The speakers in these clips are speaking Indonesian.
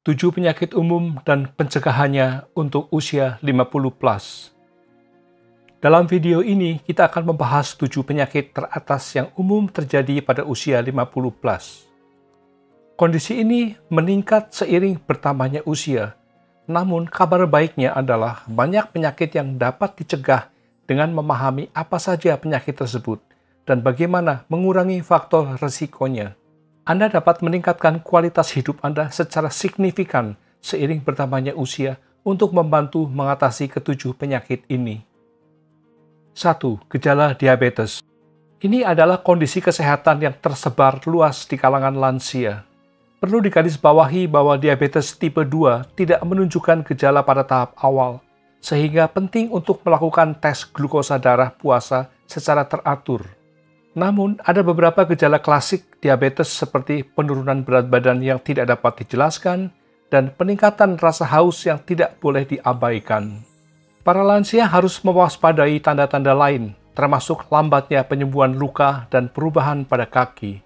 7 penyakit umum dan pencegahannya untuk usia 50+. Dalam video ini, kita akan membahas 7 penyakit teratas yang umum terjadi pada usia 50+. Kondisi ini meningkat seiring bertambahnya usia, namun kabar baiknya adalah banyak penyakit yang dapat dicegah dengan memahami apa saja penyakit tersebut dan bagaimana mengurangi faktor risikonya. Anda dapat meningkatkan kualitas hidup Anda secara signifikan seiring bertambahnya usia untuk membantu mengatasi ketujuh penyakit ini. 1. Gejala diabetes. Ini adalah kondisi kesehatan yang tersebar luas di kalangan lansia. Perlu digarisbawahi bahwa diabetes tipe 2 tidak menunjukkan gejala pada tahap awal, sehingga penting untuk melakukan tes glukosa darah puasa secara teratur. Namun, ada beberapa gejala klasik diabetes seperti penurunan berat badan yang tidak dapat dijelaskan dan peningkatan rasa haus yang tidak boleh diabaikan. Para lansia harus mewaspadai tanda-tanda lain, termasuk lambatnya penyembuhan luka dan perubahan pada kaki.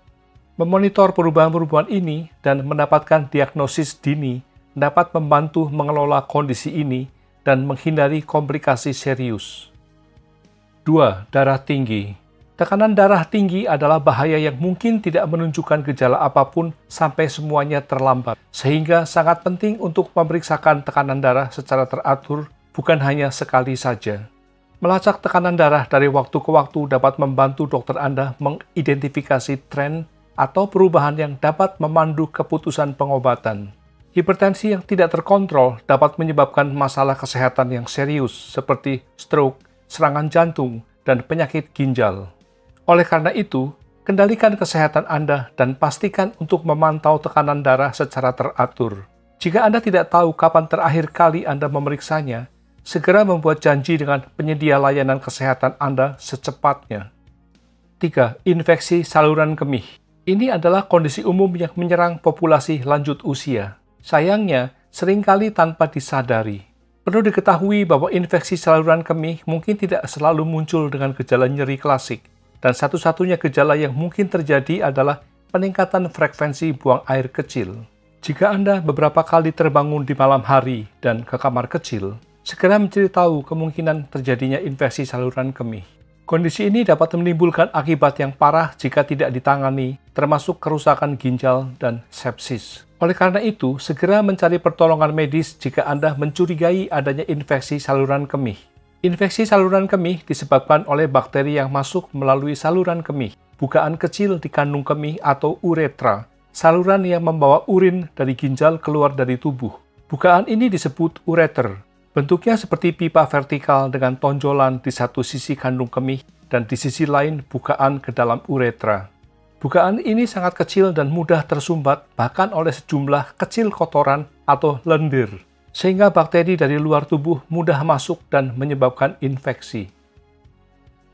Memonitor perubahan-perubahan ini dan mendapatkan diagnosis dini dapat membantu mengelola kondisi ini dan menghindari komplikasi serius. 2. Darah tinggi. Tekanan darah tinggi adalah bahaya yang mungkin tidak menunjukkan gejala apapun sampai semuanya terlambat, sehingga sangat penting untuk memeriksakan tekanan darah secara teratur, bukan hanya sekali saja. Melacak tekanan darah dari waktu ke waktu dapat membantu dokter Anda mengidentifikasi tren atau perubahan yang dapat memandu keputusan pengobatan. Hipertensi yang tidak terkontrol dapat menyebabkan masalah kesehatan yang serius seperti stroke, serangan jantung, dan penyakit ginjal. Oleh karena itu, kendalikan kesehatan Anda dan pastikan untuk memantau tekanan darah secara teratur. Jika Anda tidak tahu kapan terakhir kali Anda memeriksanya, segera membuat janji dengan penyedia layanan kesehatan Anda secepatnya. 3. Infeksi saluran kemih. Ini adalah kondisi umum yang menyerang populasi lanjut usia. Sayangnya, seringkali tanpa disadari. Perlu diketahui bahwa infeksi saluran kemih mungkin tidak selalu muncul dengan gejala nyeri klasik, dan satu-satunya gejala yang mungkin terjadi adalah peningkatan frekuensi buang air kecil. Jika Anda beberapa kali terbangun di malam hari dan ke kamar kecil, segera mencari tahu kemungkinan terjadinya infeksi saluran kemih. Kondisi ini dapat menimbulkan akibat yang parah jika tidak ditangani, termasuk kerusakan ginjal dan sepsis. Oleh karena itu, segera mencari pertolongan medis jika Anda mencurigai adanya infeksi saluran kemih. Infeksi saluran kemih disebabkan oleh bakteri yang masuk melalui saluran kemih, bukaan kecil di kandung kemih atau uretra, saluran yang membawa urin dari ginjal keluar dari tubuh. Bukaan ini disebut ureter. Bentuknya seperti pipa vertikal dengan tonjolan di satu sisi kandung kemih dan di sisi lain bukaan ke dalam uretra. Bukaan ini sangat kecil dan mudah tersumbat bahkan oleh sejumlah kecil kotoran atau lendir, sehingga bakteri dari luar tubuh mudah masuk dan menyebabkan infeksi.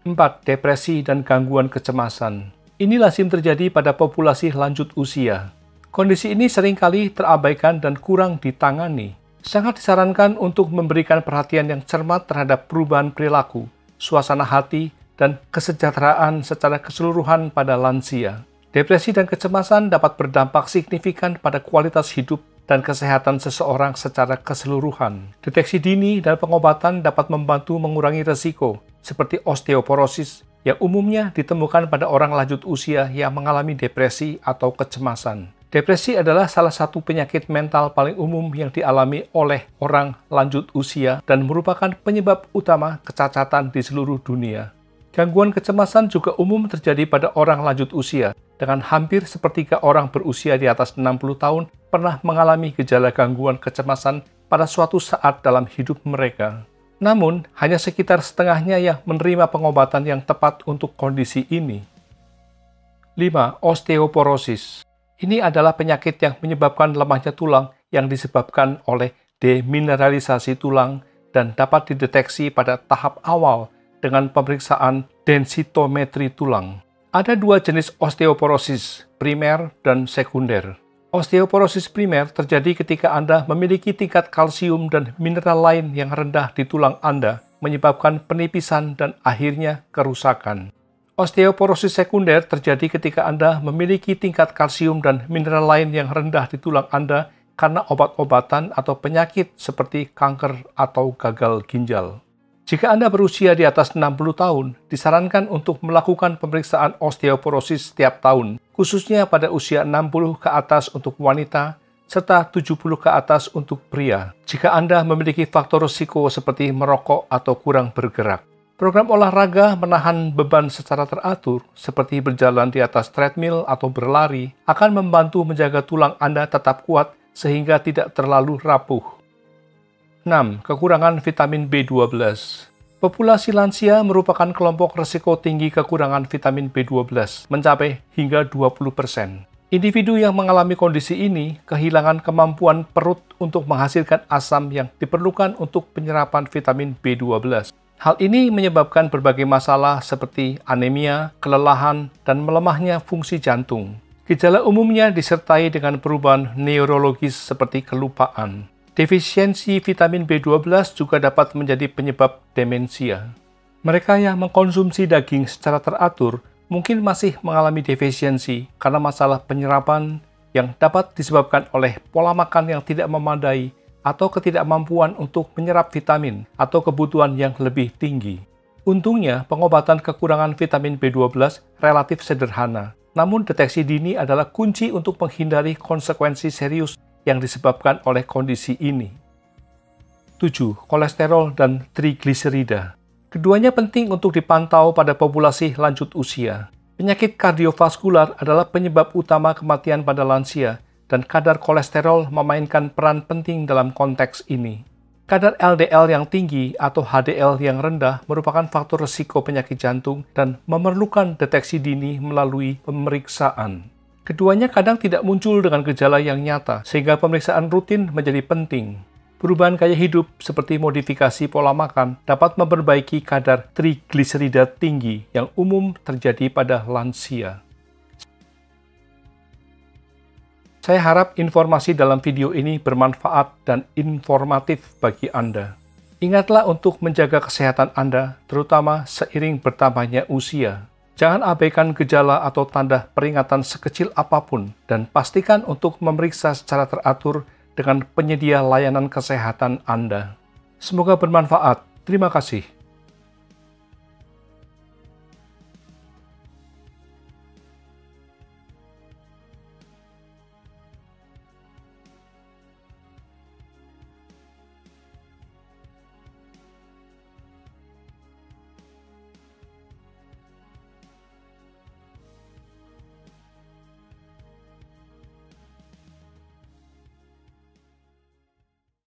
4. Depresi dan gangguan kecemasan. Ini lazim terjadi pada populasi lanjut usia. Kondisi ini seringkali terabaikan dan kurang ditangani. Sangat disarankan untuk memberikan perhatian yang cermat terhadap perubahan perilaku, suasana hati, dan kesejahteraan secara keseluruhan pada lansia. Depresi dan kecemasan dapat berdampak signifikan pada kualitas hidup dan kesehatan seseorang secara keseluruhan. Deteksi dini dan pengobatan dapat membantu mengurangi risiko, seperti osteoporosis, yang umumnya ditemukan pada orang lanjut usia yang mengalami depresi atau kecemasan. Depresi adalah salah satu penyakit mental paling umum yang dialami oleh orang lanjut usia dan merupakan penyebab utama kecacatan di seluruh dunia. Gangguan kecemasan juga umum terjadi pada orang lanjut usia, dengan hampir sepertiga orang berusia di atas 60 tahun pernah mengalami gejala gangguan kecemasan pada suatu saat dalam hidup mereka. Namun, hanya sekitar setengahnya yang menerima pengobatan yang tepat untuk kondisi ini. 5. Osteoporosis. Ini adalah penyakit yang menyebabkan lemahnya tulang yang disebabkan oleh demineralisasi tulang dan dapat dideteksi pada tahap awal dengan pemeriksaan densitometri tulang. Ada dua jenis osteoporosis, primer dan sekunder. Osteoporosis primer terjadi ketika Anda memiliki tingkat kalsium dan mineral lain yang rendah di tulang Anda, menyebabkan penipisan dan akhirnya kerusakan. Osteoporosis sekunder terjadi ketika Anda memiliki tingkat kalsium dan mineral lain yang rendah di tulang Anda karena obat-obatan atau penyakit seperti kanker atau gagal ginjal. Jika Anda berusia di atas 60 tahun, disarankan untuk melakukan pemeriksaan osteoporosis setiap tahun, khususnya pada usia 60 ke atas untuk wanita, serta 70 ke atas untuk pria, jika Anda memiliki faktor risiko seperti merokok atau kurang bergerak. Program olahraga menahan beban secara teratur, seperti berjalan di atas treadmill atau berlari, akan membantu menjaga tulang Anda tetap kuat sehingga tidak terlalu rapuh. 6. Kekurangan vitamin B12. Populasi lansia merupakan kelompok risiko tinggi kekurangan vitamin B12, mencapai hingga 20%. Individu yang mengalami kondisi ini kehilangan kemampuan perut untuk menghasilkan asam yang diperlukan untuk penyerapan vitamin B12. Hal ini menyebabkan berbagai masalah seperti anemia, kelelahan, dan melemahnya fungsi jantung. Gejala umumnya disertai dengan perubahan neurologis seperti kelupaan. Defisiensi vitamin B12 juga dapat menjadi penyebab demensia. Mereka yang mengkonsumsi daging secara teratur mungkin masih mengalami defisiensi karena masalah penyerapan yang dapat disebabkan oleh pola makan yang tidak memadai atau ketidakmampuan untuk menyerap vitamin atau kebutuhan yang lebih tinggi. Untungnya, pengobatan kekurangan vitamin B12 relatif sederhana, namun deteksi dini adalah kunci untuk menghindari konsekuensi serius yang disebabkan oleh kondisi ini. 7. Kolesterol dan trigliserida. Keduanya penting untuk dipantau pada populasi lanjut usia. Penyakit kardiovaskular adalah penyebab utama kematian pada lansia, dan kadar kolesterol memainkan peran penting dalam konteks ini. Kadar LDL yang tinggi atau HDL yang rendah merupakan faktor risiko penyakit jantung dan memerlukan deteksi dini melalui pemeriksaan. Keduanya kadang tidak muncul dengan gejala yang nyata, sehingga pemeriksaan rutin menjadi penting. Perubahan gaya hidup seperti modifikasi pola makan dapat memperbaiki kadar trigliserida tinggi yang umum terjadi pada lansia. Saya harap informasi dalam video ini bermanfaat dan informatif bagi Anda. Ingatlah untuk menjaga kesehatan Anda, terutama seiring bertambahnya usia. Jangan abaikan gejala atau tanda peringatan sekecil apapun, dan pastikan untuk memeriksa secara teratur dengan penyedia layanan kesehatan Anda. Semoga bermanfaat. Terima kasih.